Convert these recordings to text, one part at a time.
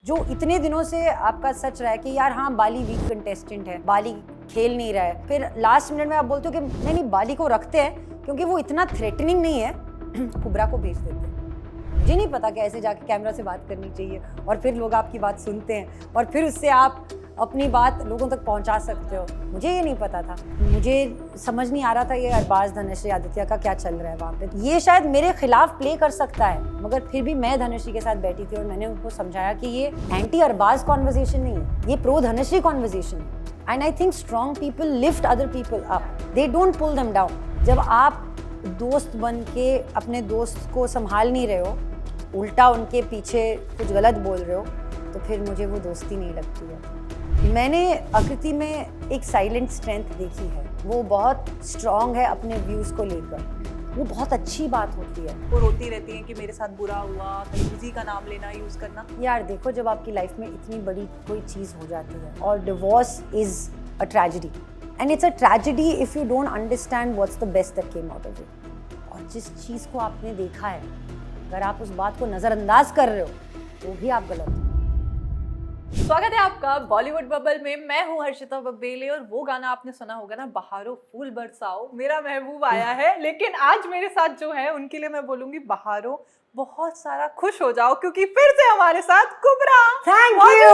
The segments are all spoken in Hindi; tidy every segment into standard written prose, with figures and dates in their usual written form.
जो इतने दिनों से आपका सच रहा है कि यार हाँ बाली वीक कंटेस्टेंट है, बाली खेल नहीं रहा है, फिर लास्ट मिनट में आप बोलते हो कि नहीं बाली को रखते हैं क्योंकि वो इतना थ्रेटनिंग नहीं है, कुबरा को भेज देते हैं। मुझे नहीं पता कि ऐसे जाके कैमरा से बात करनी चाहिए और फिर लोग आपकी बात सुनते हैं और फिर उससे आप अपनी बात लोगों तक पहुंचा सकते हो। मुझे ये नहीं पता था, मुझे समझ नहीं आ रहा था ये अरबाज, धनश्री, आदित्य का क्या चल रहा है वहाँ पे। ये शायद मेरे खिलाफ प्ले कर सकता है, मगर फिर भी मैं धनश्री के साथ बैठी थी और मैंने उनको समझाया कि ये एंटी अरबाज कॉन्वर्सेशन नहीं है, ये प्रो धनश्री कॉन्वर्सेशन है। And I think strong people lift other people up, they don't pull them down. जब आप दोस्त बन के अपने दोस्त को संभाल नहीं रहे हो, उल्टा उनके पीछे कुछ गलत बोल रहे हो, तो फिर मुझे वो दोस्ती नहीं लगती है। मैंने आकृति में एक साइलेंट स्ट्रेंथ देखी है, वो बहुत स्ट्रॉन्ग है अपने व्यूज़ को लेकर, वो बहुत अच्छी बात होती है। वो रोती रहती हैं कि मेरे साथ बुरा हुआ, यूजी का नाम लेना, यूज़ करना। यार देखो, जब आपकी लाइफ में इतनी बड़ी कोई चीज़ हो जाती है और divorce is a tragedy and it's a tragedy if you don't understand what's the best that came out of it. और जिस चीज़ को आपने देखा है, अगर आप उस बात को नज़रअंदाज कर रहे हो तो भी आप गलत हो। स्वागत है आपका बॉलीवुड बबल में। मैं हूँ हर्षिता बबेले और वो गाना आपने सुना होगा ना, बहारो फूल बरसाओ, मेरा महबूब आया है। लेकिन आज मेरे साथ जो है उनके लिए मैं बोलूंगी बहारो बहुत सारा खुश हो जाओ, क्योंकि फिर से हमारे साथ कुबरा। Thank you.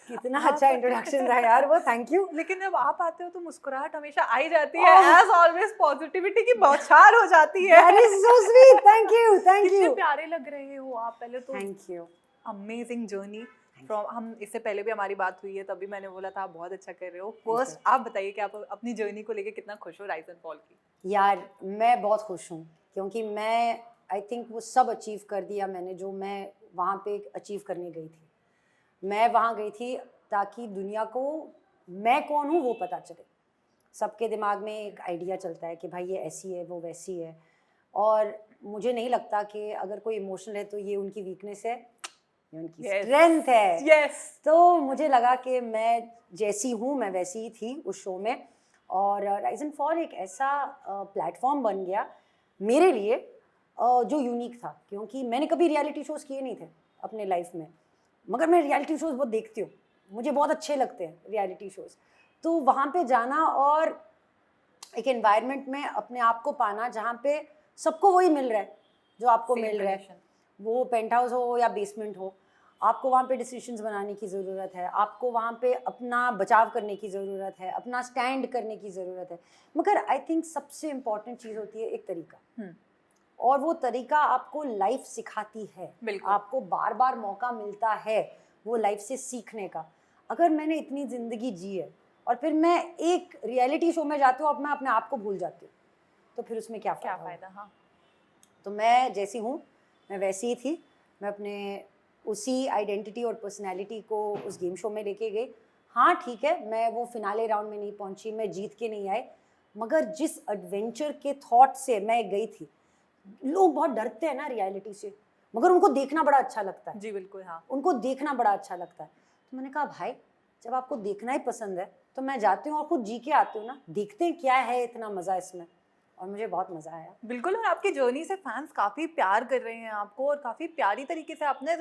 कितना अच्छा इंट्रोडक्शन था यार वो, थैंक यू। लेकिन जब आप आते हो तो मुस्कुराहट हमेशा आई जाती है, एज ऑलवेज पॉजिटिविटी की बौछार हो जाती है। That is so sweet, thank you, thank you। कितने प्यारे लग रहे हो आप पहले तो। Thank you. Amazing journey from, हम इससे पहले भी हमारी बात हुई है, तभी मैंने बोला था आप बहुत अच्छा कर रहे हो। फर्स्ट आप बताइए कि आप अपनी जर्नी को लेके कितना खुश हो राइज एंड फॉल की। यार मैं बहुत खुश हूँ क्योंकि मैं आई थिंक वो सब अचीव कर दिया मैंने जो मैं वहाँ पे अचीव करने गई थी। मैं वहाँ गई थी ताकि दुनिया को मैं कौन हूँ वो पता चले। सबके दिमाग में एक आइडिया चलता है कि भाई ये ऐसी है, वो वैसी है, और मुझे नहीं लगता कि अगर कोई इमोशनल है तो ये उनकी वीकनेस है, ये उनकी स्ट्रेंथ है। Yes. तो मुझे लगा कि मैं जैसी हूँ मैं वैसी ही थी उस शो में, और राइज एंड फॉल एक ऐसा प्लेटफॉर्म बन गया मेरे लिए जो यूनिक था, क्योंकि मैंने कभी रियलिटी शोज़ किए नहीं थे अपने लाइफ में, मगर मैं रियलिटी शोज़ बहुत देखती हूँ, मुझे बहुत अच्छे लगते हैं रियलिटी शोज़। तो वहाँ पे जाना और एक एनवायरनमेंट में अपने आप को पाना जहाँ पे सबको वही मिल रहा है जो आपको मिल रहा है, वो पेंट हाउस हो या बेसमेंट हो, आपको वहाँ पे डिसीजंस बनाने की ज़रूरत है, आपको वहाँ पे अपना बचाव करने की ज़रूरत है, अपना स्टैंड करने की ज़रूरत है। मगर आई थिंक सबसे इम्पॉर्टेंट चीज़ होती है एक तरीका, और वो तरीका आपको लाइफ सिखाती है। आपको बार बार मौका मिलता है वो लाइफ से सीखने का। अगर मैंने इतनी ज़िंदगी जी है और फिर मैं एक रियलिटी शो में जाती हूँ और मैं अपने आप को भूल जाती हूँ, तो फिर उसमें क्या फ़ायदा। हाँ, तो मैं जैसी हूँ मैं वैसी ही थी। मैं अपने उसी आइडेंटिटी और पर्सनैलिटी को उस गेम शो में लेके गई। हाँ ठीक है, मैं वो फिनाले राउंड में नहीं पहुँची, मैं जीत के नहीं आई, मगर जिस एडवेंचर के थॉट से मैं गई थी, लोग बहुत डरते हैं ना रियलिटी से, मगर उनको देखना बड़ा अच्छा लगता है। जी बिल्कुल, हाँ, उनको देखना बड़ा अच्छा लगता है। तो मैंने कहा भाई जब आपको देखना ही पसंद है तो मैं जाती हूँ और खुद जी के आती हूँ ना, देखते हैं क्या है इतना मज़ा इसमें, और मुझे बहुत मज़ा आया। बिल्कुल, और आपकी जर्नी से फैंस काफ़ी प्यार कर रहे हैं आपको और काफ़ी प्यारी तरीके से आपने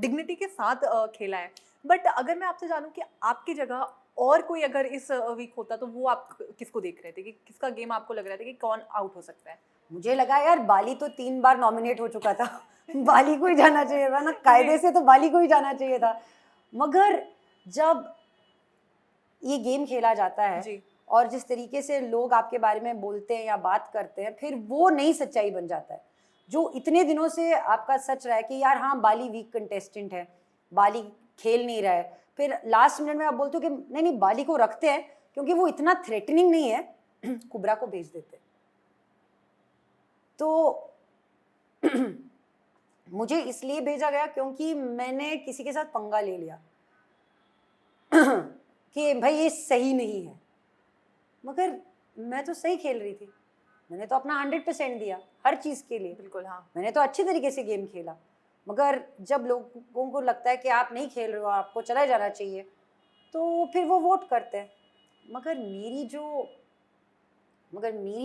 डिग्निटी के साथ खेला है। बट अगर मैं आपसे जानूं कि आपकी जगह और कोई अगर इस वीक होता तो वो आप किसको देख रहे थे, कि किसका गेम आपको लग रहा था कि कौन आउट हो सकता है? मुझे लगा यार बाली तो 3 बार नॉमिनेट हो चुका था बाली को ही जाना चाहिए था ना, कायदे से तो बाली को ही जाना चाहिए था। मगर जब ये गेम खेला जाता है जी, और जिस तरीके से लोग आपके बारे में बोलते हैं या बात करते हैं, फिर वो नई सच्चाई बन जाता है। जो इतने दिनों से आपका सच रहा है कि यार हाँ बाली वीक कंटेस्टेंट है, बाली खेल नहीं रहा है, फिर लास्ट मिनट में आप बोलते हो कि नहीं बाली को रखते हैं क्योंकि वो इतना थ्रेटनिंग नहीं है, कुबरा को भेज देते। तो मुझे इसलिए भेजा गया क्योंकि मैंने किसी के साथ पंगा ले लिया कि भाई ये सही नहीं है, मगर मैं तो सही खेल रही थी, मैंने तो अपना 100% दिया हर चीज़ के लिए। बिल्कुल, हाँ, मैंने तो अच्छी तरीके से गेम खेला। मगर जब लोगों को लगता है कि आप नहीं खेल रहे हो, आपको चला जाना चाहिए, तो फिर वो वोट करते हैं। मगर मेरी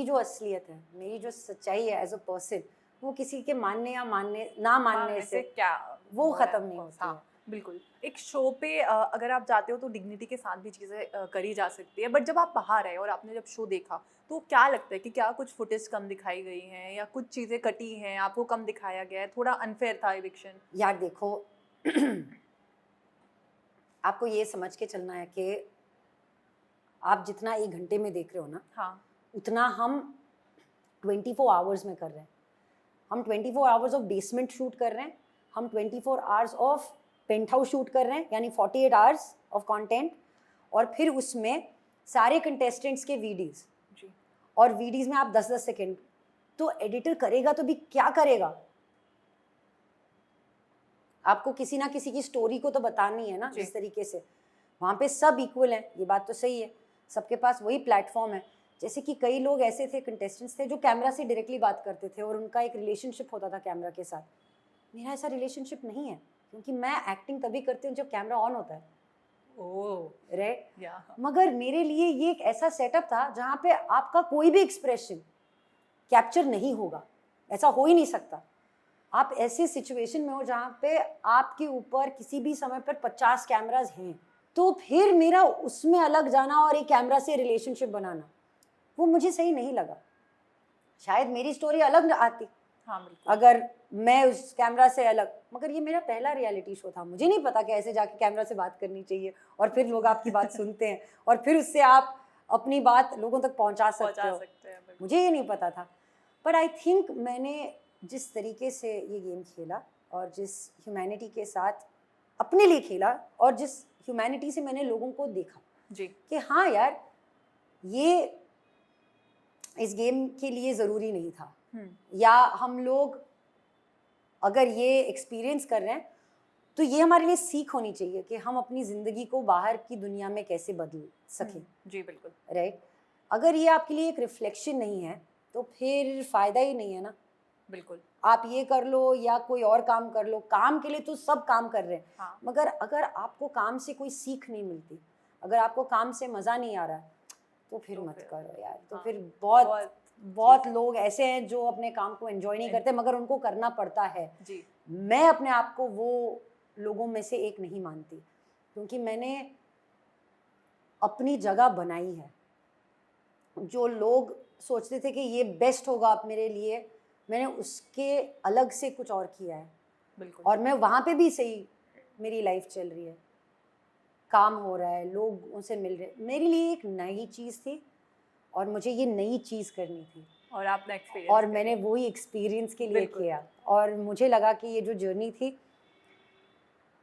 जो असलियत है, मेरी जो सच्चाई है एज अ पर्सन, वो किसी के मानने या ना मानने से क्या वो ख़त्म नहीं होती है। बिल्कुल। एक शो पे अगर आप जाते हो तो डिग्निटी के साथ भी चीज़ें करी जा सकती है, बट जब आप बाहर आए और आपने जब शो देखा तो क्या लगता है कि क्या कुछ फुटेज कम दिखाई गई हैं या कुछ चीज़ें कटी हैं, आपको कम दिखाया गया है, थोड़ा अनफेयर था इविक्शन? यार देखो, आपको ये समझ के चलना है कि आप जितना 1 घंटे में देख रहे हो ना, हाँ, उतना हम 24 आवर्स में कर रहे हैं। हम 24 आवर्स ऑफ बेसमेंट शूट कर रहे हैं, हम 24 hours of paint house shoot कर रहे हैं, यानी 48 आवर्स ऑफ कंटेंट, और फिर उसमें सारे कंटेस्टेंट्स के वीडियोस, जी। और वीडियोस में आप 10-10 सेकेंड, तो एडिटर करेगा तो भी क्या करेगा? आपको किसी ना किसी की स्टोरी को तो बतानी है ना, जी। जिस तरीके से वहाँ पे सब इक्वल हैं, ये बात तो सही है, सबके पास वही प्लेटफॉर्म है। जैसे कि कई लोग ऐसे थे, कंटेस्टेंट्स थे जो कैमरा से डायरेक्टली बात करते थे और उनका एक रिलेशनशिप होता था कैमरा के साथ। मेरा ऐसा रिलेशनशिप नहीं है, क्योंकि मैं एक्टिंग तभी करती हूँ जब कैमरा ऑन होता है, ओह! राइट? या मगर मेरे लिए ये एक ऐसा सेटअप था जहाँ पे आपका कोई भी एक्सप्रेशन कैप्चर नहीं होगा, ऐसा हो ही नहीं सकता। आप ऐसे सिचुएशन में हो जहाँ पे आपके ऊपर किसी भी समय पर 50 कैमरास हैं, तो फिर मेरा उसमें अलग जाना और एक कैमरा से रिलेशनशिप बनाना, वो मुझे सही नहीं लगा। शायद मेरी स्टोरी अलग न आती हाँ, बिल्कुल। अगर मैं उस कैमरा से अलग, मगर ये मेरा पहला रियलिटी शो था, मुझे नहीं पता कि ऐसे जाके कैमरा से बात करनी चाहिए और फिर लोग आपकी बात सुनते हैं और फिर उससे आप अपनी बात लोगों तक पहुंचा सकते पहुँचा हो। सकते हैं, बिल्कुल। मुझे ये नहीं पता था, बट आई थिंक मैंने जिस तरीके से ये गेम खेला और जिस ह्यूमैनिटी के साथ अपने लिए खेला और जिस ह्यूमैनिटी से मैंने लोगों को देखा जी। कि हाँ यार, ये इस गेम के लिए ज़रूरी नहीं था, या हम लोग अगर ये एक्सपीरियंस कर रहे हैं तो ये हमारे लिए सीख होनी चाहिए कि हम अपनी ज़िंदगी को बाहर की दुनिया में कैसे बदल सकें, जी, बिल्कुल। राइट? अगर ये आपके लिए एक रिफ्लेक्शन नहीं है तो फिर फ़ायदा ही नहीं है ना। बिल्कुल। आप ये कर लो या कोई और काम कर लो, काम के लिए तो सब काम कर रहे हैं, हाँ। मगर अगर आपको काम से कोई सीख नहीं मिलती, अगर आपको काम से मज़ा नहीं आ रहा है, तो फिर तो मत फिर करो यार। तो हाँ, फिर बहुत बहुत बहुत लोग ऐसे हैं जो अपने काम को एंजॉय नहीं करते, मगर उनको करना पड़ता है। जी। मैं अपने आप को वो लोगों में से एक नहीं मानती, क्योंकि मैंने अपनी जगह बनाई है। जो लोग सोचते थे कि ये बेस्ट होगा आप मेरे लिए, मैंने उसके अलग से कुछ और किया है, बिल्कुल। और मैं वहाँ पे भी सही, मेरी लाइफ चल रही है, काम हो रहा है, लोग उनसे मिल रहे, मेरे लिए एक नई चीज़ थी और मुझे ये नई चीज़ करनी थी, और आपने एक्सपीरियंस और मैंने वही एक्सपीरियंस के लिए बिल्कुल। किया, और मुझे लगा कि ये जो जर्नी थी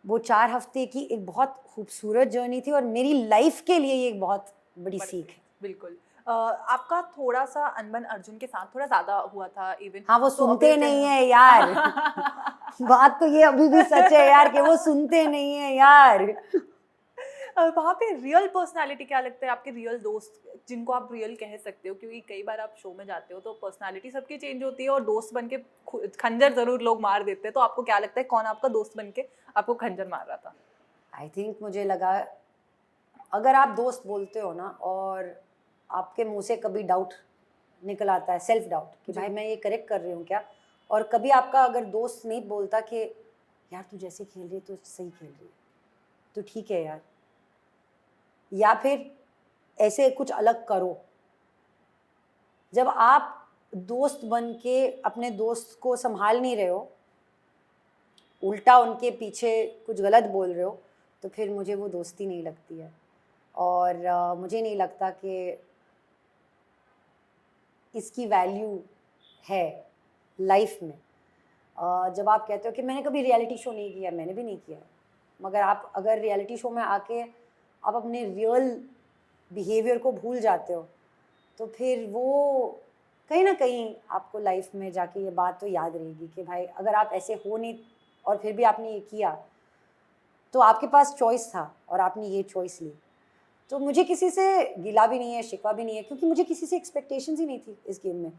वो 4 हफ्ते की एक बहुत खूबसूरत जर्नी थी, और मेरी लाइफ के लिए ये एक बहुत बड़ी सीख है। बिल्कुल। आपका थोड़ा-सा अनबन अर्जुन के साथ थोड़ा ज़्यादा हुआ था इवन। हाँ, वो तो सुनते अभी नहीं है यार। बात तो ये अभी भी सच है यार कि वो सुनते नहीं है यार। वहाँ पे रियल पर्सनैलिटी क्या लगता है, आपके रियल दोस्त जिनको आप रियल कह सकते हो, क्योंकि कई बार आप शो में जाते हो तो पर्सनैलिटी सबकी चेंज होती है और दोस्त बन के खंजर ज़रूर लोग मार देते हैं, तो आपको क्या लगता है कौन आपका दोस्त बन के आपको खंजर मार रहा था? आई थिंक मुझे लगा, अगर आप दोस्त बोलते हो ना और आपके मुंह से कभी डाउट निकल आता है, सेल्फ डाउट, कि जी। भाई मैं ये करेक्ट कर रही हूँ क्या, और कभी आपका अगर दोस्त नहीं बोलता कि यार तू जैसे खेल रही है तो सही खेल रही है, तो ठीक है यार, या फिर ऐसे कुछ अलग करो। जब आप दोस्त बन के अपने दोस्त को संभाल नहीं रहे हो, उल्टा उनके पीछे कुछ गलत बोल रहे हो, तो फिर मुझे वो दोस्ती नहीं लगती है, और मुझे नहीं लगता कि इसकी वैल्यू है लाइफ में। जब आप कहते हो कि मैंने कभी रियलिटी शो नहीं किया, मैंने भी नहीं किया, मगर आप अगर रियलिटी शो में आके आप अपने रियल बिहेवियर को भूल जाते हो, तो फिर वो कहीं ना कहीं आपको लाइफ में जाके ये बात तो याद रहेगी कि भाई अगर आप ऐसे हो नहीं और फिर भी आपने ये किया, तो आपके पास चॉइस था और आपने ये चॉइस ली। तो मुझे किसी से गिला भी नहीं है, शिकवा भी नहीं है, क्योंकि मुझे किसी से एक्सपेक्टेशंस ही नहीं थी इस गेम में।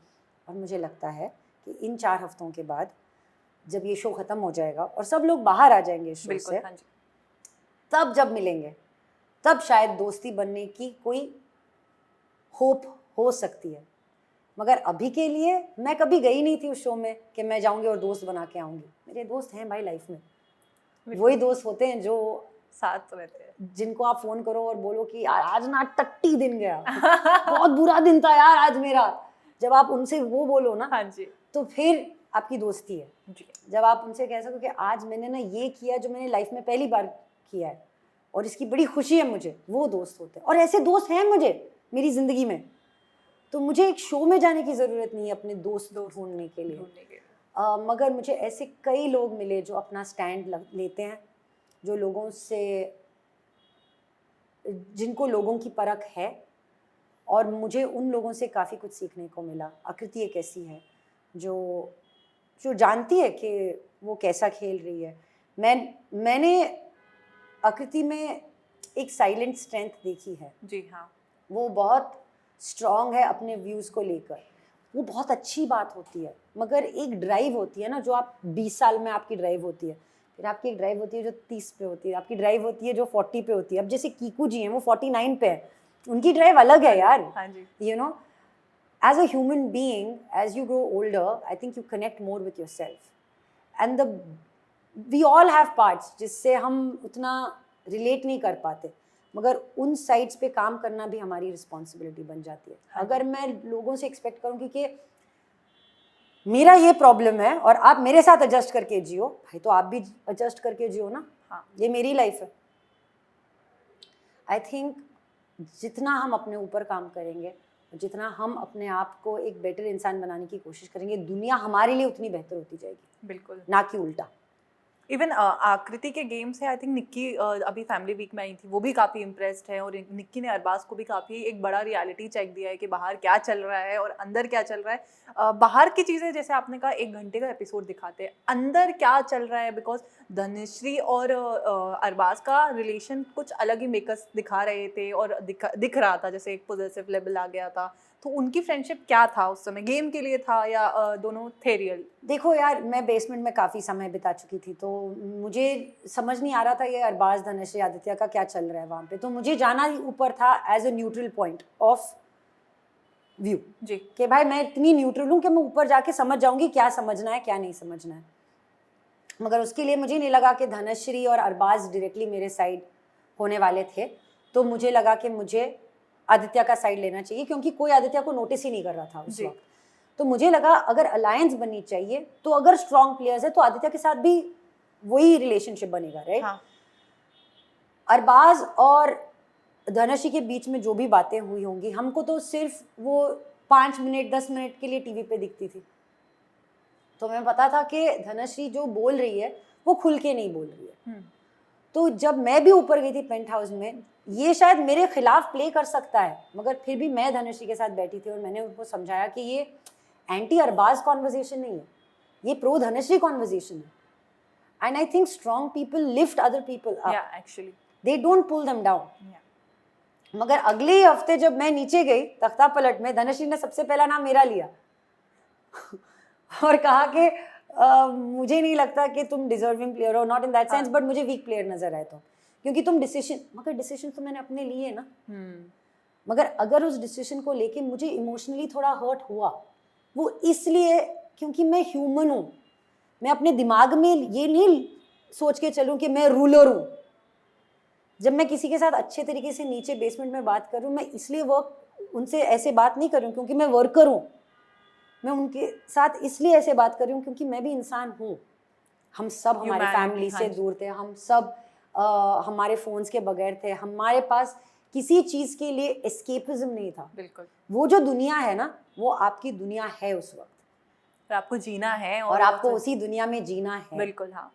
और मुझे लगता है कि इन 4 हफ्तों के बाद जब ये शो ख़त्म हो जाएगा और सब लोग बाहर आ जाएंगे इस शो बिल्कुल, से, हाँ जी। तब जब मिलेंगे तब शायद दोस्ती बनने की कोई होप हो सकती है। मगर अभी के लिए मैं कभी गई नहीं थी उस शो में कि मैं जाऊंगी और दोस्त बना के आऊँगी। मेरे दोस्त हैं भाई लाइफ में, वही दोस्त होते हैं जो साथ रहते हैं, जिनको आप फोन करो और बोलो कि यार आज ना टट्टी दिन गया, बहुत बुरा दिन था यार आज मेरा, जब आप उनसे वो बोलो ना, हाँ जी तो फिर आपकी दोस्ती है जी। जब आप उनसे कह सको कि आज मैंने ना ये किया जो मैंने लाइफ में पहली बार किया है और इसकी बड़ी खुशी है मुझे, वो दोस्त होते हैं। और ऐसे दोस्त हैं मुझे मेरी ज़िंदगी में, तो मुझे एक शो में जाने की ज़रूरत नहीं है अपने दोस्त ढूंढने के लिए। मगर मुझे ऐसे कई लोग मिले जो अपना स्टैंड लेते हैं, जो लोगों से, जिनको लोगों की परख है, और मुझे उन लोगों से काफ़ी कुछ सीखने को मिला। आकृति एक ऐसी है जो जानती है कि वो कैसा खेल रही है। मैंने आकृति में एक साइलेंट स्ट्रेंथ देखी है। जी हाँ, वो बहुत स्ट्रॉन्ग है अपने व्यूज़ को लेकर, वो बहुत अच्छी बात होती है। मगर एक ड्राइव होती है ना, जो आप 20 साल में आपकी ड्राइव होती है, फिर आपकी एक ड्राइव होती है जो 30 पे होती है, आपकी ड्राइव होती है जो 40 पे होती है। अब जैसे कीकू जी हैं, वो 49 पे है, उनकी ड्राइव अलग है यार। हाँ जी, you know, as a human being, as you grow older, I think you connect more with yourself. And we all have parts जिससे हम उतना relate नहीं कर पाते, मगर उन साइड्स पे काम करना भी हमारी रिस्पॉन्सिबिलिटी बन जाती है। अगर मैं लोगों से एक्सपेक्ट करूँ कि मेरा ये प्रॉब्लम है और आप मेरे साथ एडजस्ट करके जियो, भाई तो आप भी एडजस्ट करके जियो ना। हाँ, ये मेरी लाइफ है। आई थिंक जितना हम अपने ऊपर काम करेंगे, जितना हम अपने आप को एक बेटर इंसान बनाने की कोशिश करेंगे, दुनिया हमारे लिए उतनी बेहतर होती जाएगी, बिल्कुल। ना कि उल्टा। इवन आकृति के गेम से आई थिंक निक्की अभी फैमिली वीक में आई थी, वो भी काफ़ी इम्प्रेस्ड है, और निक्की ने अरबाज को भी काफ़ी एक बड़ा रियलिटी चेक दिया है कि बाहर क्या चल रहा है और अंदर क्या चल रहा है। बाहर की चीज़ें जैसे आपने कहा 1 घंटे का एपिसोड दिखाते हैं, अंदर क्या चल रहा है, बिकॉज धनश्री और अरबाज का रिलेशन कुछ अलग ही मेकर्स दिखा रहे थे और दिख रहा था, जैसे एक पॉजिटिव लेवल आ गया था। तो उनकी फ्रेंडशिप क्या था उस समय, गेम के लिए था या दोनों थे रियल? देखो यार, मैं बेसमेंट में काफ़ी समय बिता चुकी थी, तो मुझे समझ नहीं आ रहा था ये अरबाज, धनश्री, आदित्य का क्या चल रहा है वहाँ पे। तो मुझे जाना ही ऊपर था as a neutral point of view जी, कि भाई मैं इतनी न्यूट्रल हूँ कि मैं ऊपर जाके समझ जाऊँगी क्या समझना है क्या नहीं समझना है। मगर उसके लिए मुझे नहीं लगा कि धनश्री और अरबाज डायरेक्टली मेरे साइड होने वाले थे, तो मुझे लगा कि मुझे आदित्य का साइड लेना चाहिए, क्योंकि कोई आदित्य को नोटिस ही नहीं कर रहा था उस वक्त। तो मुझे लगा अगर अलायंस बननी चाहिए तो अगर स्ट्रॉन्ग प्लेयर्स है तो आदित्य के साथ भी वही रिलेशनशिप बनेगा, राइट? हाँ, अरबाज और धनश्री के बीच में जो भी बातें हुई होंगी, हमको तो सिर्फ वो 5 मिनट 10 मिनट के लिए टीवी पे दिखती थी। तो हमें पता था कि धनश्री जो बोल रही है वो खुल के नहीं बोल रही है। तो जब मैं भी ऊपर गई थी पेंट हाउस में, ये शायद मेरे खिलाफ प्ले कर सकता है, मगर फिर भी मैं धनश्री के साथ बैठी थी और मैंने उनको समझाया कि ये एंटी अरबाज कॉन्वर्जेशन नहीं है, ये प्रो धनश्री कॉन्वर्जेशन है। And I think strong people lift other people up, actually they don't pull them down. मगर अगले ही हफ्ते जब मैं नीचे गई तख्ता पलट में, धनश्री ने सबसे पहला नाम मेरा लिया और कहा कि मुझे नहीं लगता कि तुम डिजर्विंग प्लेयर हो, not in that sense, but मुझे वीक प्लेयर नजर आए तो, क्योंकि तुम डिसीजन, मगर डिसीजन तो मैंने अपने लिए ना। मगर अगर उस डिसीजन को लेके मुझे इमोशनली थोड़ा हर्ट हुआ, वो इसलिए क्योंकि मैं ह्यूमन हूँ। मैं अपने दिमाग में ये नहीं सोच के चलूँ कि मैं रूलर हूँ। जब मैं किसी के साथ अच्छे तरीके से नीचे बेसमेंट में बात करूँ, मैं इसलिए उनसे ऐसे बात नहीं करूँ क्योंकि मैं वर्कर हूँ। मैं उनके साथ इसलिए ऐसे बात कर रही हूँ क्योंकि मैं भी इंसान हूँ। हम सब हमारे फैमिली से दूर थे, हम सब हमारे फ़ोन्स के बगैर थे, हमारे पास किसी चीज़ के लिए एस्केपिज्म नहीं था। बिल्कुल। वो जो दुनिया है ना, वो आपकी दुनिया है उस वक्त, और आपको जीना है और आपको उसी दुनिया में जीना है। बिल्कुल, हाँ,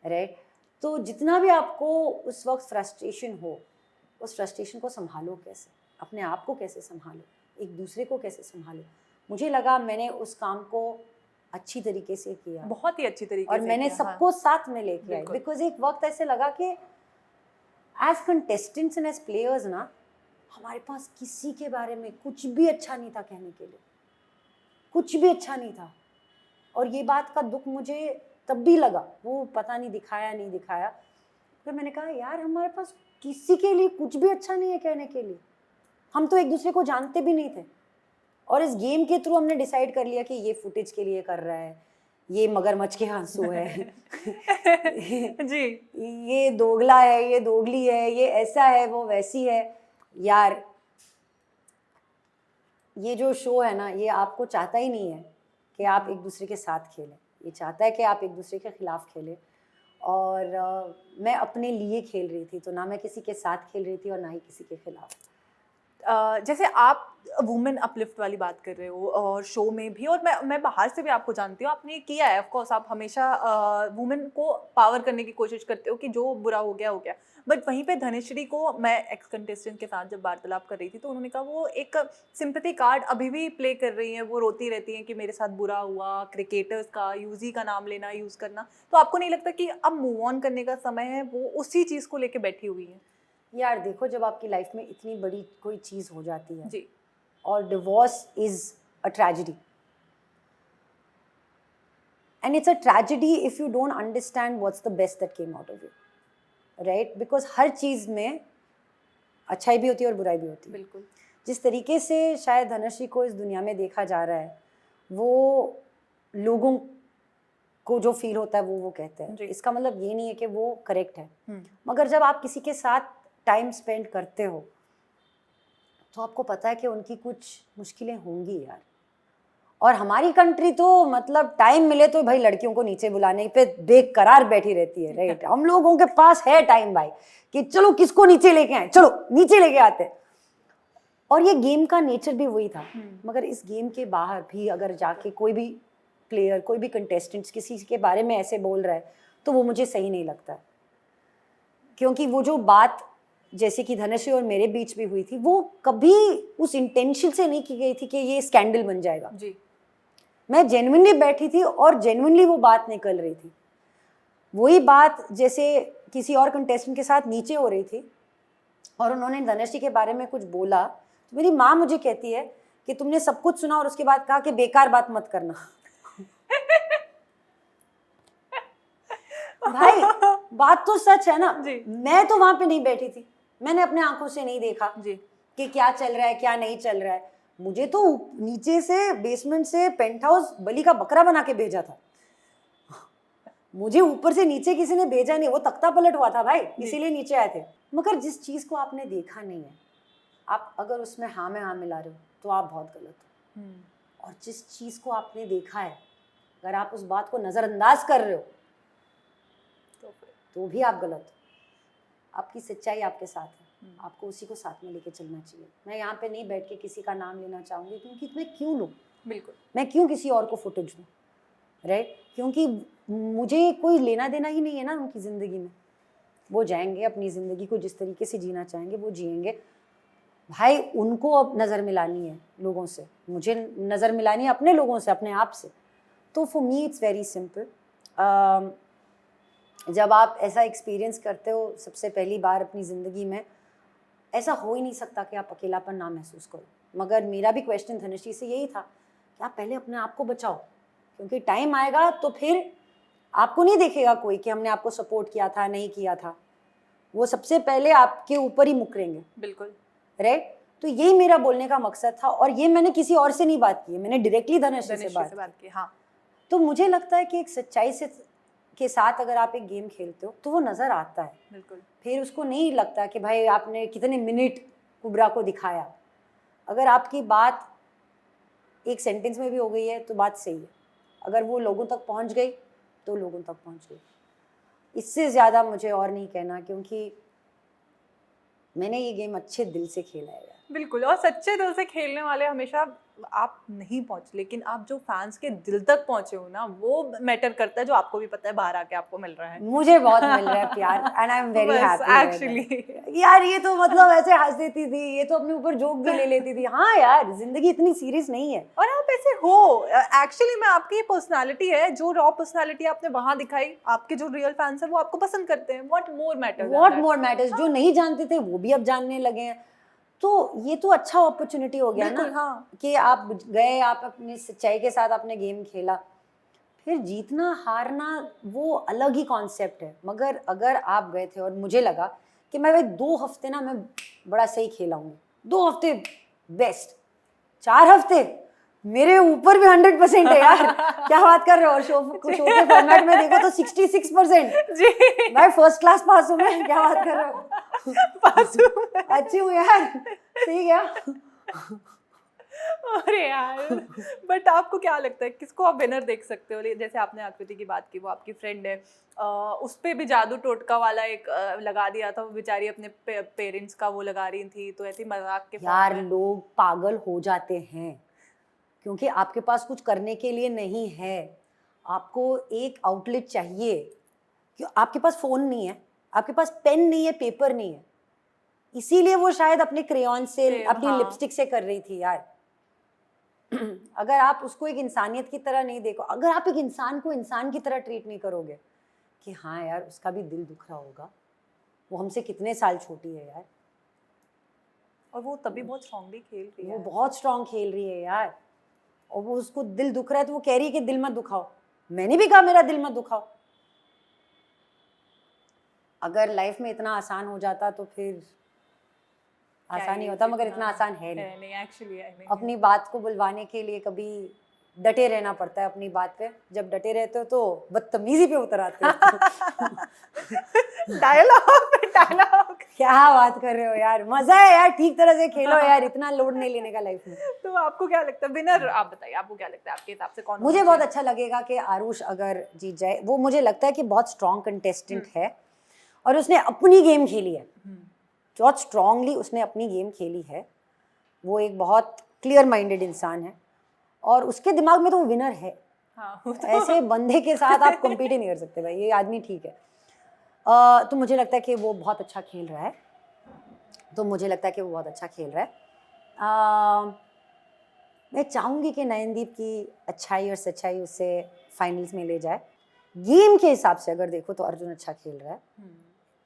राइट। तो जितना भी आपको उस वक्त फ्रस्ट्रेशन हो, उस फ्रस्ट्रेशन को संभालो कैसे, अपने आप को कैसे संभालो, एक दूसरे को कैसे संभालो। मुझे लगा मैंने उस काम को अच्छी तरीके से किया, बहुत ही अच्छी तरीके और से मैंने किया, सबको साथ में लेके आई। बिकॉज एक वक्त ऐसे लगा कि as contestants and as players ना, हमारे पास किसी के बारे में कुछ भी अच्छा नहीं था कहने के लिए, कुछ भी अच्छा नहीं था। और ये बात का दुख मुझे तब भी लगा, वो पता नहीं दिखाया नहीं दिखाया, फिर मैंने कहा यार हमारे पास किसी के लिए कुछ भी अच्छा नहीं है कहने के लिए। हम तो एक दूसरे को जानते भी नहीं थे, और इस गेम के थ्रू हमने डिसाइड कर लिया कि ये फुटेज के लिए कर रहा है, ये मगरमच्छ के आंसू है जी। ये दोगला है, ये दोगली है, ये ऐसा है, वो वैसी है। यार ये जो शो है ना, ये आपको चाहता ही नहीं है कि आप एक दूसरे के साथ खेलें, ये चाहता है कि आप एक दूसरे के खिलाफ खेलें। और मैं अपने लिए खेल रही थी, तो ना मैं किसी के साथ खेल रही थी और ना ही किसी के खिलाफ। जैसे आप वुमेन अपलिफ्ट वाली बात कर रहे हो और शो में भी, और मैं बाहर से भी आपको जानती हूँ, आपने किया है, ऑफ कोर्स आप हमेशा वुमेन को पावर करने की कोशिश करते हो कि जो बुरा हो गया हो गया। बट वहीं पे धनश्री को, मैं एक्स कंटेस्टेंट के साथ जब वार्तालाप कर रही थी तो उन्होंने कहा वो एक सिंपैथी कार्ड अभी भी प्ले कर रही हैं, वो रोती रहती हैं कि मेरे साथ बुरा हुआ, क्रिकेटर्स का, यूजी का नाम लेना, यूज़ करना। तो आपको नहीं लगता कि अब मूव ऑन करने का समय है, वो उसी चीज़ को लेके बैठी हुई हैं? यार देखो, जब आपकी लाइफ में इतनी बड़ी कोई चीज़ हो जाती है जी। और divorce is a tragedy, and it's a tragedy if you don't understand what's the best that came out of it, right? because हर चीज़ में अच्छाई भी होती है और बुराई भी होती है। बिल्कुल। जिस तरीके से शायद धनश्री को इस दुनिया में देखा जा रहा है, वो लोगों को जो फील होता है वो कहते हैं। इसका मतलब ये नहीं है कि वो करेक्ट है, मगर जब आप किसी के साथ टाइम स्पेंड करते हो तो आपको पता है कि उनकी कुछ मुश्किलें होंगी यार। और हमारी कंट्री तो मतलब टाइम मिले तो भाई लड़कियों को नीचे बुलाने पे बेकरार बैठी रहती है, राइट? हम लोगों के पास है टाइम भाई कि चलो किसको नीचे लेके आए, चलो नीचे लेके आते हैं। और ये गेम का नेचर भी वही था। मगर इस गेम के बाहर भी अगर जाके कोई भी प्लेयर, कोई भी कंटेस्टेंट्स किसी के बारे में ऐसे बोल रहा है तो वो मुझे सही नहीं लगता, क्योंकि वो जो बात जैसे कि धनश्री और मेरे बीच भी हुई थी, वो कभी उस इंटेंशन से नहीं की गई थी कि ये स्कैंडल बन जाएगा जी। मैं जेन्युइनली बैठी थी और जेन्युइनली वो बात निकल रही थी। वही बात जैसे किसी और कंटेस्टेंट के साथ नीचे हो रही थी और उन्होंने धनश्री के बारे में कुछ बोला, तो मेरी माँ मुझे कहती है कि तुमने सब कुछ सुना और उसके बाद कहा कि बेकार बात मत करना। भाई बात तो सच है ना जी। मैं तो वहां पे नहीं बैठी थी, मैंने अपने आंखों से नहीं देखा जी कि क्या चल रहा है क्या नहीं चल रहा है। मुझे तो नीचे से बेसमेंट से पेंट हाउस बलि का बकरा बना के भेजा था, मुझे ऊपर से नीचे किसी ने भेजा नहीं, वो तख्ता पलट हुआ था भाई, इसीलिए नीचे आए थे। मगर जिस चीज को आपने देखा नहीं है, आप अगर उसमें हाँ में हाँ मिला रहे हो तो आप बहुत गलत हो। और जिस चीज को आपने देखा है, अगर आप उस बात को नजरअंदाज कर रहे हो तो भी आप गलत हो। आपकी सच्चाई आपके साथ है, आपको उसी को साथ में लेके चलना चाहिए। मैं यहाँ पे नहीं बैठ के किसी का नाम लेना चाहूँगी, क्योंकि मैं क्यों लूँ, बिल्कुल मैं क्यों किसी और को फुटेज दूँ, राइट? क्योंकि मुझे कोई लेना देना ही नहीं है ना उनकी ज़िंदगी में। वो जाएंगे अपनी ज़िंदगी को जिस तरीके से जीना चाहेंगे वो जिएंगे। भाई उनको अब नज़र मिलानी है लोगों से, मुझे नज़र मिलानी है अपने लोगों से, अपने आप से। तो for me it's very simple. जब आप ऐसा एक्सपीरियंस करते हो सबसे पहली बार अपनी ज़िंदगी में, ऐसा हो ही नहीं सकता कि आप अकेलापन ना महसूस करो। मगर मेरा भी क्वेश्चन धनश्री से यही था कि आप पहले अपने आप को बचाओ, क्योंकि टाइम आएगा तो फिर आपको नहीं देखेगा कोई कि हमने आपको सपोर्ट किया था नहीं किया था, वो सबसे पहले आपके ऊपर ही मुकरेंगे। बिल्कुल, राइट? तो यही मेरा बोलने का मकसद था, और ये मैंने किसी और से नहीं बात की है, मैंने डायरेक्टली धनश्री से बात की। हाँ, तो मुझे लगता है कि एक सच्चाई से के साथ अगर आप एक गेम खेलते हो तो वो नज़र आता है। बिल्कुल, फिर उसको नहीं लगता कि भाई आपने कितने मिनट कुब्रा को दिखाया। अगर आपकी बात एक सेंटेंस में भी हो गई है तो बात सही है, अगर वो लोगों तक पहुंच गई तो लोगों तक पहुंच गई। इससे ज़्यादा मुझे और नहीं कहना, क्योंकि मैंने ये गेम अच्छे दिल से खेला है। बिल्कुल, और सच्चे दिल से खेलने वाले हमेशा आप नहीं पहुंचे, लेकिन आप जो फैंस के दिल तक पहुंचे हो ना, वो मैटर करता है, जो आपको भी पता है बाहर आके आपको मिल रहा है। मुझे बहुत मिल रहा है प्यार, and I am very happy actually. यार ये तो मतलब ऐसे हंस देती थी, ये तो अपने ऊपर जोक भी ले लेती थी। हाँ यार, जिंदगी इतनी सीरियस नहीं है। और आप ऐसे हो एक्चुअली में, आपकी पर्सनालिटी है, जो रॉ पर्सनालिटी आपने वहां दिखाई, आपके जो रियल फैंस है वो आपको पसंद करते हैं। व्हाट मोर मैटर्स, जो नहीं जानते थे वो भी अब जानने लगे हैं। तो ये तो अच्छा अपॉर्चुनिटी हो गया ना। हाँ, कि आप गए, आप अपनी सच्चाई के साथ आपने गेम खेला। फिर जीतना हारना वो अलग ही कॉन्सेप्ट है, मगर अगर आप गए थे और मुझे लगा कि मैं भाई 2 हफ्ते ना मैं बड़ा सही खेला हूँ, 2 हफ्ते बेस्ट, 4 हफ्ते मेरे ऊपर भी 100% है यार। क्या बात कर रहे हो? शो के फॉर्मेट में देखो तो 66%। जी भाई फर्स्ट क्लास पास हूँ मैं, क्या बात कर रहे हो? पास हूँ। अच्छी हूँ यार, ठीक है। अरे यार, बट आपको क्या लगता है किसको आप विनर देख सकते हो? जैसे आपने आकृति की बात की, वो आपकी फ्रेंड है, उस पे भी जादू टोटका वाला एक लगा दिया था, वो बेचारी अपने पेरेंट्स का वो लगा रही थी, तो ऐसी मजाक के यार form में। लोग पागल हो जाते हैं क्योंकि आपके पास कुछ करने के लिए नहीं है, आपको एक आउटलेट चाहिए। क्यों? आपके पास फोन नहीं है, आपके पास पेन नहीं है, पेपर नहीं है, इसीलिए वो शायद अपने क्रेयॉन से, अपनी हाँ। लिपस्टिक से कर रही थी यार। अगर आप उसको एक इंसानियत की तरह नहीं देखो, अगर आप एक इंसान को इंसान की तरह ट्रीट नहीं करोगे कि हाँ यार उसका भी दिल दुख रहा होगा, वो हमसे कितने साल छोटी है यार, और वो तभी बहुत स्ट्रांगली खेल रही है। वो बहुत स्ट्रांग खेल रही है यार, और वो उसको दिल दुख रहा है तो वो कह रही है कि दिल मत दुखाओ। मैंने भी कहा मेरा दिल मत दुखाओ। अगर लाइफ में इतना आसान हो जाता तो फिर आसान ही होता, मगर इतना आसान है नहीं। एक्चुअली है नहीं। अपनी बात को बुलवाने के लिए कभी डटे रहना पड़ता है अपनी बात पे। जब डटे रहते हो तो बदतमीजी पे उतर आते हो। डायलॉग क्या बात कर रहे हो यार, मजा है यार, ठीक तरह से खेलो यार, इतना लोड नहीं लेने का लाइफ में। तो आपको क्या लगता है विनर? आप बताइए, आपको क्या लगता है आपके हिसाब से कौन? मुझे बहुत अच्छा लगेगा कि आरुष अगर जीत जाए। वो मुझे लगता है कि बहुत स्ट्रॉन्ग कंटेस्टेंट है और उसने अपनी गेम खेली है, बहुत स्ट्रांगली उसने अपनी गेम खेली है। वो एक बहुत क्लियर माइंडेड इंसान है और उसके दिमाग में तो वो विनर है। हाँ, ऐसे बंदे के साथ आप कम्पीट ही नहीं कर सकते भाई, ये आदमी ठीक है। तो मुझे लगता है कि वो बहुत अच्छा खेल रहा है, मैं चाहूँगी कि नयनदीप की अच्छाई और सच्चाई उससे फाइनल्स में ले जाए। गेम के हिसाब से अगर देखो तो अर्जुन अच्छा खेल रहा है,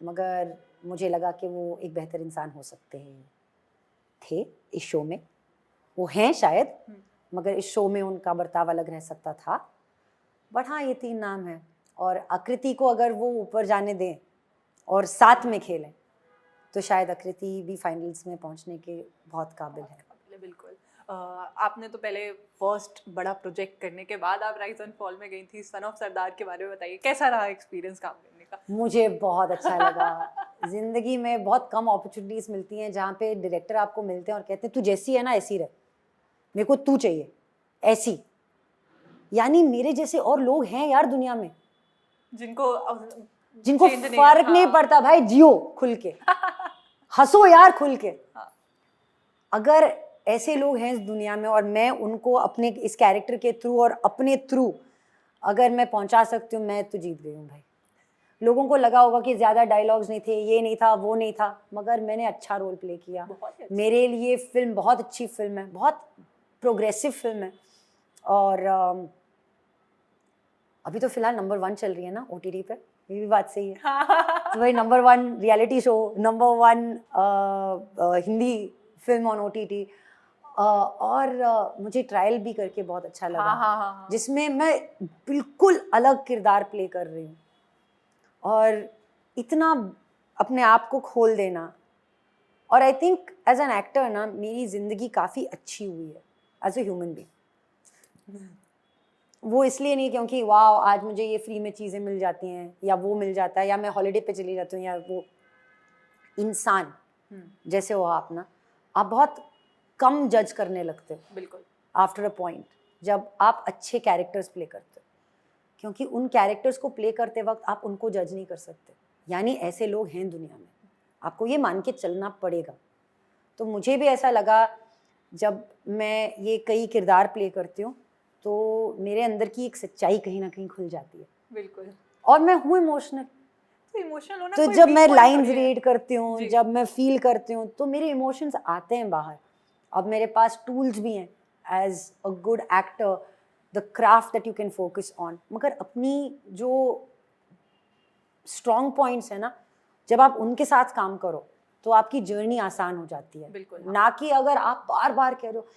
मगर मुझे लगा कि वो एक बेहतर इंसान हो सकते थे इस शो में। वो हैं शायद, मगर इस शो में उनका बर्ताव अलग रह सकता था। बट हाँ, ये 3 नाम हैं और आकृति को अगर वो ऊपर जाने दें और साथ में खेलें तो शायद आकृति भी फाइनल्स में पहुंचने के बहुत काबिल है। बिल्कुल। आपने तो पहले फर्स्ट बड़ा प्रोजेक्ट करने के बाद आप राइज एंड फॉल में गई थी। सन ऑफ सरदार के बारे में बताइए, कैसा रहा एक्सपीरियंस काम करने का? मुझे बहुत अच्छा लगा। जिंदगी में बहुत कम अपॉर्चुनिटीज मिलती हैं जहाँ पे डायरेक्टर आपको मिलते हैं और कहते हैं तू जैसी है ना ऐसी रह, मेरे को तू चाहिए ऐसी। यानी मेरे जैसे और लोग हैं यार दुनिया में जिनको फर्क नहीं पड़ता भाई, जियो खुल के, हंसो यार खुल के। अगर ऐसे लोग हैं इस दुनिया में और मैं उनको अपने इस कैरेक्टर के थ्रू और अपने थ्रू अगर मैं पहुंचा सकती हूँ, मैं तो जीत गई हूँ भाई। लोगों को लगा होगा कि ज़्यादा डायलॉग्स नहीं थे, ये नहीं था, वो नहीं था, मगर मैंने अच्छा रोल प्ले किया। मेरे लिए फिल्म बहुत अच्छी फिल्म है, बहुत प्रोग्रेसिव फिल्म है। और अभी तो फिलहाल नंबर 1 चल रही है ना OTT पे, ये भी बात सही है। तो भाई number 1 reality show, number 1 Hindi film on OTT। और मुझे ट्रायल भी करके बहुत अच्छा लगा, जिसमें मैं बिल्कुल अलग किरदार प्ले कर रही हूँ और इतना अपने आप को खोल देना। और I think as an actor ना मेरी ज़िंदगी काफ़ी अच्छी हुई है एज ए ह्यूमन बीइंग। वो इसलिए नहीं क्योंकि वाह आज मुझे ये फ्री में चीज़ें मिल जाती हैं या वो मिल जाता है या मैं हॉलिडे पे चली जाती हूँ, या वो इंसान जैसे हो आप ना, आप बहुत कम जज करने लगते हो। बिल्कुल। आफ्टर अ पॉइंट जब आप अच्छे कैरेक्टर्स प्ले करते हो, क्योंकि उन कैरेक्टर्स को प्ले करते वक्त आप उनको जज नहीं कर सकते। यानी ऐसे लोग हैं दुनिया में, आपको ये मान के चलना पड़ेगा। तो मुझे भी ऐसा लगा जब मैं ये कई किरदार प्ले करती हूँ तो मेरे अंदर की एक सच्चाई कहीं ना कहीं खुल जाती है। बिल्कुल। और मैं हूँ इमोशनल, तो जब मैं लाइंस रीड करती हूँ, जब मैं फील करती हूँ तो मेरे इमोशंस आते हैं बाहर। अब मेरे पास टूल्स भी हैं as a good actor, the craft that you can focus on. मगर अपनी जो स्ट्रॉन्ग पॉइंट्स है ना, जब आप उनके साथ काम करो तो आपकी जर्नी आसान हो जाती है। बिल्कुल। ना कि अगर आप बार बार कह रहे हो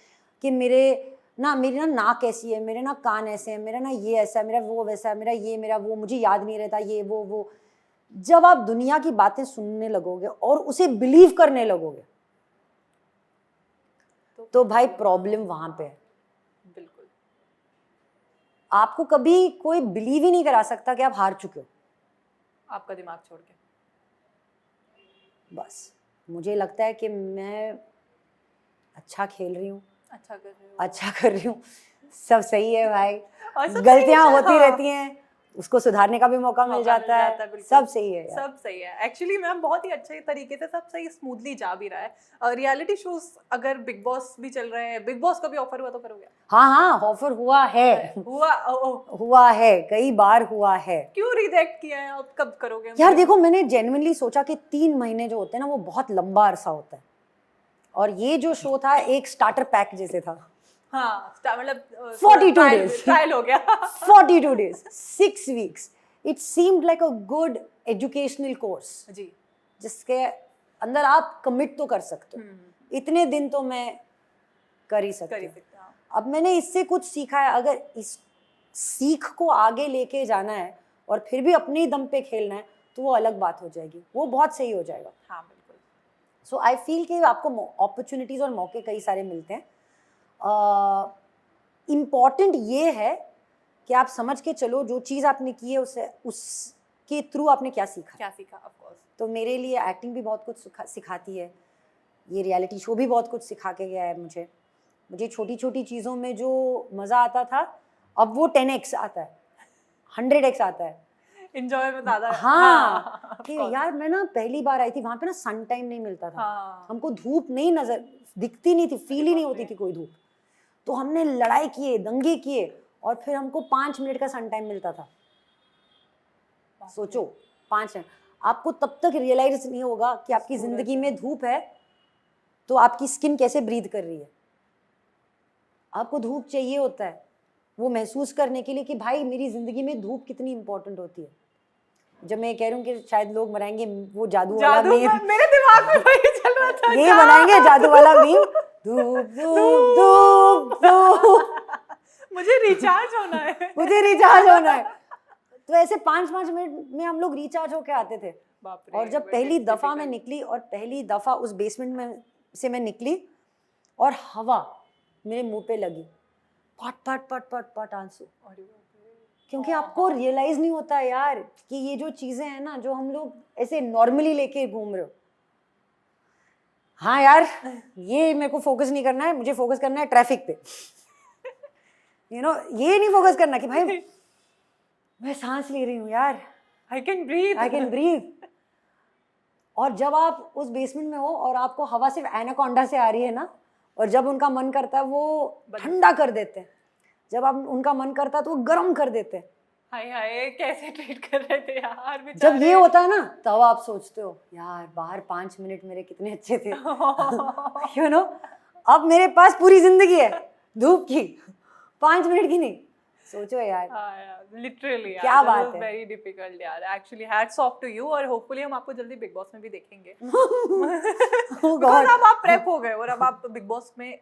कि मेरी ना नाक ऐसी है, मेरे ना कान ऐसे हैं, मेरा ना ये ऐसा है, मेरा वो वैसा है, मेरा ये मेरा वो, मुझे याद नहीं रहता ये वो। जब आप दुनिया की बातें सुनने लगोगे और उसे बिलीव करने लगोगे तो भाई प्रॉब्लम वहां पे है। आपको कभी कोई बिलीव ही नहीं करा सकता कि आप हार चुके हो, आपका दिमाग छोड़ के। बस मुझे लगता है कि मैं अच्छा खेल रही हूँ, अच्छा कर रहे हो। अच्छा कर रही हूँ, सब सही है भाई, और सब गलतियां सही है, होती हाँ। रहती हैं, उसको सुधारने का भी मौका मिल जाता है, बिल्कुल। सब सही है यार। सब सही है एक्चुअली मैम, बहुत ही अच्छे तरीके से सब सही स्मूथली जा भी रहा है। रियलिटी शोज अगर बिग बॉस भी चल रहे हैं, बिग बॉस का भी ऑफर हुआ तो करोगे? हाँ हाँ, ऑफर हुआ है, हुआ है, कई बार हुआ है। क्यों रिजेक्ट किया है, अब कब करोगे? यार देखो, मैंने जेन्युइनली सोचा कि 3 महीने जो होते हैं ना वो बहुत लंबा अरसा होता है, और ये जो शो था एक स्टार्टर पैक जैसे था। हाँ, मतलब 42 days ट्रायल हो गया। 42 days 6 weeks, it seemed like a good educational course जी, जिसके अंदर आप कमिट तो कर सकते हो। इतने दिन तो मैं कर ही सकती हूँ। हाँ। अब मैंने इससे कुछ सीखा है, अगर इस सीख को आगे लेके जाना है और फिर भी अपने ही दम पे खेलना है तो वो अलग बात हो जाएगी, वो बहुत सही हो जाएगा। हाँ बिल्कुल। सो आई फील कि आपको अपॉर्चुनिटीज़ और मौके कई सारे मिलते हैं। इम्पॉर्टेंट ये है कि आप समझ के चलो जो चीज़ आपने की है उसके थ्रू आपने क्या सीखा। Of course. तो मेरे लिए एक्टिंग भी बहुत कुछ सिखाती है, ये रियलिटी शो भी बहुत कुछ सिखा के गया है मुझे छोटी छोटी चीज़ों में जो मज़ा आता था अब वो 10x आता है, 100x आता है, एंजॉय में ज़्यादा। हाँ कि यार मैं ना पहली बार आई थी वहाँ पे ना सन टाइम नहीं मिलता था। हाँ। हमको धूप नहीं नजर दिखती नहीं थी, फील ही नहीं होती थी कोई धूप, तो हमने लड़ाई किए, दंगे किए, और फिर हमको 5 मिनट का सन टाइम मिलता था। सोचो 5 मिनट, आपको तब तक रियलाइज नहीं होगा कि आपकी जिंदगी में धूप है तो आपकी स्किन कैसे ब्रीथ कर रही है। आपको धूप चाहिए होता है वो महसूस करने के लिए कि भाई मेरी जिंदगी में धूप कितनी इंपॉर्टेंट होती है। जब मैं कह रही हूँ कि शायद लोग बनाएंगे वो जादू वाला मीम, मेरे दिमाग में वही चल रहा था, ये बनाएंगे जादू वाला मीम, धूप धूप धूप धूप, मुझे रिचार्ज होना है, मुझे रिचार्ज होना है। तो ऐसे 5-5 मिनट में हम लोग रिचार्ज होके आते थे। और जब पहली दफा मैं निकली और पहली दफा उस बेसमेंट में से मैं निकली और हवा मेरे मुंह पे लगी, पट पट पट पट पट आंसू, क्योंकि आपको रियलाइज नहीं होता यार कि ये जो चीजें हैं ना जो हम लोग ऐसे नॉर्मली लेके घूम रहे हो। हाँ यार, ये मेरे को फोकस नहीं करना है, मुझे फोकस करना है ट्रैफिक पे। ये नहीं फोकस करना कि भाई मैं सांस ले रही हूँ यार, आई कैन ब्रीथ। और जब आप उस बेसमेंट में हो और आपको हवा सिर्फ एनाकोंडा से आ रही है ना, और जब उनका मन करता है वो ठंडा कर देते हैं, जब आप उनका मन करता है तो वो गर्म कर देते हैं। हाय हाय, कैसे ट्रीट कर रहे थे यार बेचारे। जब ये होता है ना तब आप सोचते हो यार बाहर 5 मिनट मेरे कितने अच्छे थे। अब मेरे पास पूरी जिंदगी है धूप की, 5 मिनट की नहीं। सोचो यार, लिटरली यार, क्या बात है, वेरी डिफिकल्ट यार। Actually hats off to you, और होपफुली हम आपको जल्दी बिग बॉस में भी देखेंगे। बिकॉज़ अब आप प्रेप हो गए और अब आप बिग बॉस में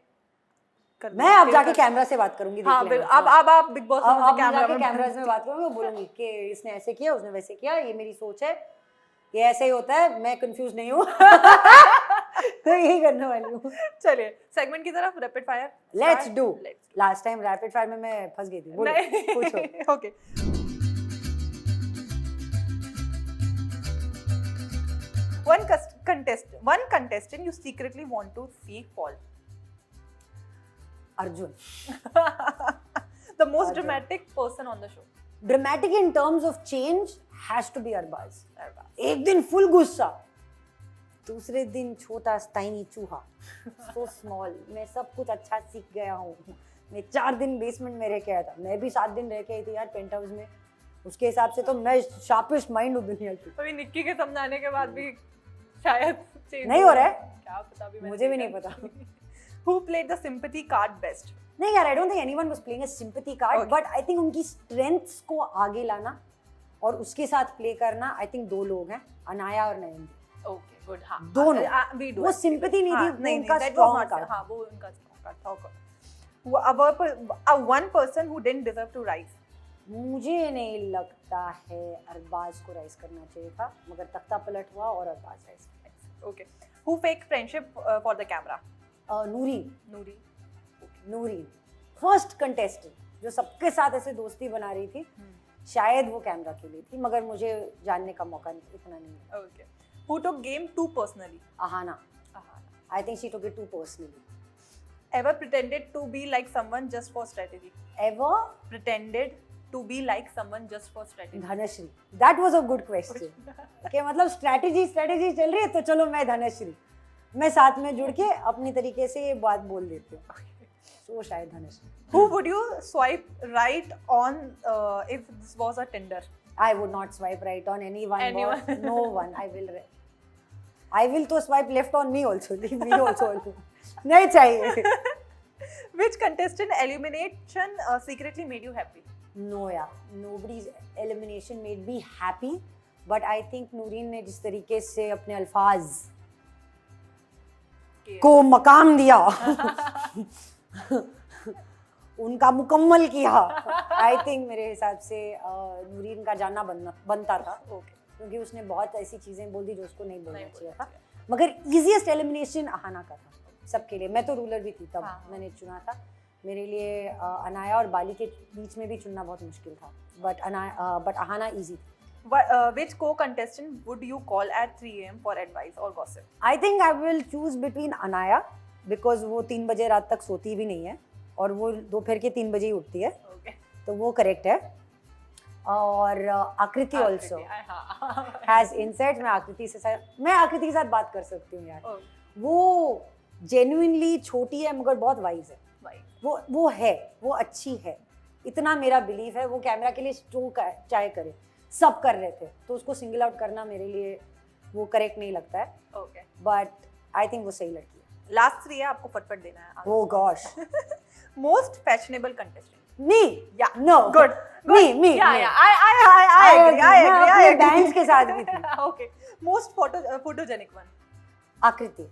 मैं अब जाके कैमरा से बात करूंगी। हाँ, अब आप बिग बॉस में कैमरा से बात करूंगी, बोलूंगी कि इसने ऐसे किया, उसने वैसे किया, ये मेरी सोच है, ये ऐसे ही होता है, मैं कंफ्यूज नहीं हूँ। तो यही करने वाली हूँ। चलिए सेगमेंट की तरफ, rapid fire let's do. Last time rapid fire में मैं फंस गई थी, बोलो पूछो। Okay, one contestant you secretly want to see fall. Arjun. The most dramatic person on the show. Dramatic in terms of change has to be Arbaz. एक दिन फुल गुस्सा, दूसरे दिन छोटा टाइनी चूहा, so small। मैं सब कुछ अच्छा सीख गया हूँ। मैं 4 दिन बेसमेंट में रह के आया था, मैं भी 7 दिन रह के आई थी यार पेंट हाउस में। उसके हिसाब से तो मैं शार्पेस्ट माइंड हूँ दुनिया की। अभी निक्की के समझाने के बाद भी शायद नहीं हो रहा है, क्या पता, भी मुझे भी नहीं पता। Who played the sympathy card best? नहीं यार, I don't think anyone was playing a sympathy card, Okay. but I think उनकी strengths को आगे लाना और उसके साथ प्ले करना, I think 2 लोग हैं, अनाया और नयन। Okay, good, हाँ। दोनों। we do वो it. sympathy नहीं थी, वो उनका that strong was not- card। हाँ, वो उनका strong card था। One person who didn't deserve to rise. मुझे नहीं लगता है अरबाज को राइज करना चाहिए था, मगर तख्ता पलट हुआ और Arbaaz rise. Okay. Who fake friendship for the camera? Noorin. Noori. Noorin first contestant जो सबके साथ ऐसे दोस्ती बना रही थी, शायद वो कैमरा के लिए थी, मगर मुझे जानने का मौका इतना नहीं है। Okay. Who took game too personally? Ahana, I think she took it too personally. Ever pretended to be like someone just for strategy? Ever? Pretended to be like someone just for strategy? Dhanashree, that was a good question. कि मतलब स्ट्रैटेजी चल रही है तो चलो मैं धनश्री, मैं साथ में जुड़ के अपनी तरीके से ये बात बोल देती हूँ, तो शायद Dhanashree. Who would you swipe right on if this was a Tinder? I would not swipe right on anyone. Anyone. No one. I will तो swipe left on me also. Leave me also. नहीं चाहिए। Which contestant elimination secretly made you happy? No यार, nobody's elimination made me happy, but I think Noorin ने जिस तरीके से अपने अल्फाज को मकाम दिया, उनका मुकम्मल किया, आई थिंक मेरे हिसाब से नूरीन का जानना बनता था, क्योंकि उसने बहुत ऐसी चीज़ें बोल दी जो उसको नहीं बोलना चाहिए था। मगर इजीएस्ट एलिमिनेशन अहाना का था सबके लिए। मैं तो रूलर भी थी तब, मैंने चुना था। मेरे लिए अनाया और बाली के बीच में भी चुनना बहुत मुश्किल था, बट अहाना ईजी थी। Which co-contestant would you call at 3 AM for advice or gossip? I think I will choose between Anaya, because वो 3 बजे रात तक सोती भी नहीं है और वो दोपहर के 3 बजे ही उठती है, तो वो करेक्ट है। और आकृति ऑल्सो हैज इनसाइट्स। मैं आकृति के साथ बात कर सकती हूँ यार। वो जेन्युइनली छोटी है मगर बहुत वाइज है। वो है, वो अच्छी है, इतना मेरा बिलीफ है। वो कैमरा के लिए जो चाहे करे, सब कर रहे थे, तो उसको सिंगल आउट करना मेरे लिए वो करेक्ट नहीं लगता है। बट आई थिंक वो सही लड़की है। लास्ट 3 है, आपको फटफट देना है। Oh gosh. Most fashionable contestant? Me? Yeah. No. Good. Me. Yeah. I agree. मैं अपने बैंड्स के साथ भी थी। Okay. Most photogenic one? आकृति।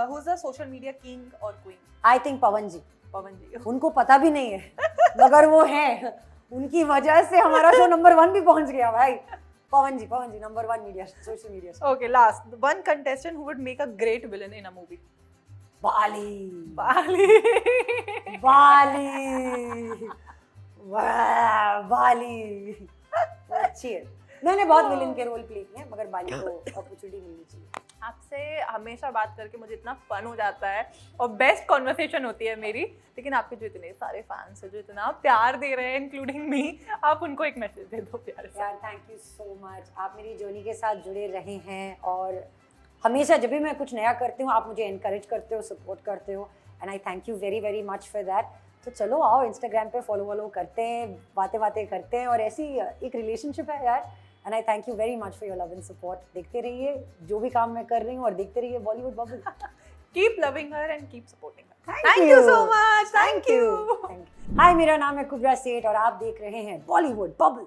Who's the social media king or queen? I think पवन जी। पवन जी। उनको पता भी नहीं है, मगर वो हैं। उनकी वजह से हमारा शो नंबर 1 भी पहुंच गया भाई। Pawan ji number 1 media, social media. Okay, last one contestant who would make a great villain in a movie? बाली। अच्छी है। मैंने बहुत विलेन के रोल प्ले किए हैं, मगर बाली को अपॉर्चुनिटी मिलनी चाहिए। आपसे हमेशा बात करके मुझे इतना फन हो जाता है और बेस्ट कॉन्वर्सेशन होती है मेरी। लेकिन आपके जो इतने सारे फैंस हैं, जो इतना प्यार दे रहे हैं, इंक्लूडिंग मी, आप उनको एक मैसेज दे दो प्यार से। यार थैंक यू सो मच। आप मेरी जर्नी के साथ जुड़े रहे हैं और हमेशा जब भी मैं कुछ नया करती हूँ, आप मुझे इनकरेज करते हो, सपोर्ट करते हो, and I thank you very very much for that. तो चलो आओ इंस्टाग्राम पे फॉलो करते हैं, बातें करते हैं, और ऐसी एक रिलेशनशिप है यार। And I thank you very much for your love and support. देखते रहिए जो भी काम मैं कर रही हूँ, और देखते रहिए Bollywood bubble. Keep loving her and keep supporting her. Thank you so much. Thank you. Hi, मेरा नाम है कुबरा सेठ और आप देख रहे हैं बॉलीवुड बबल।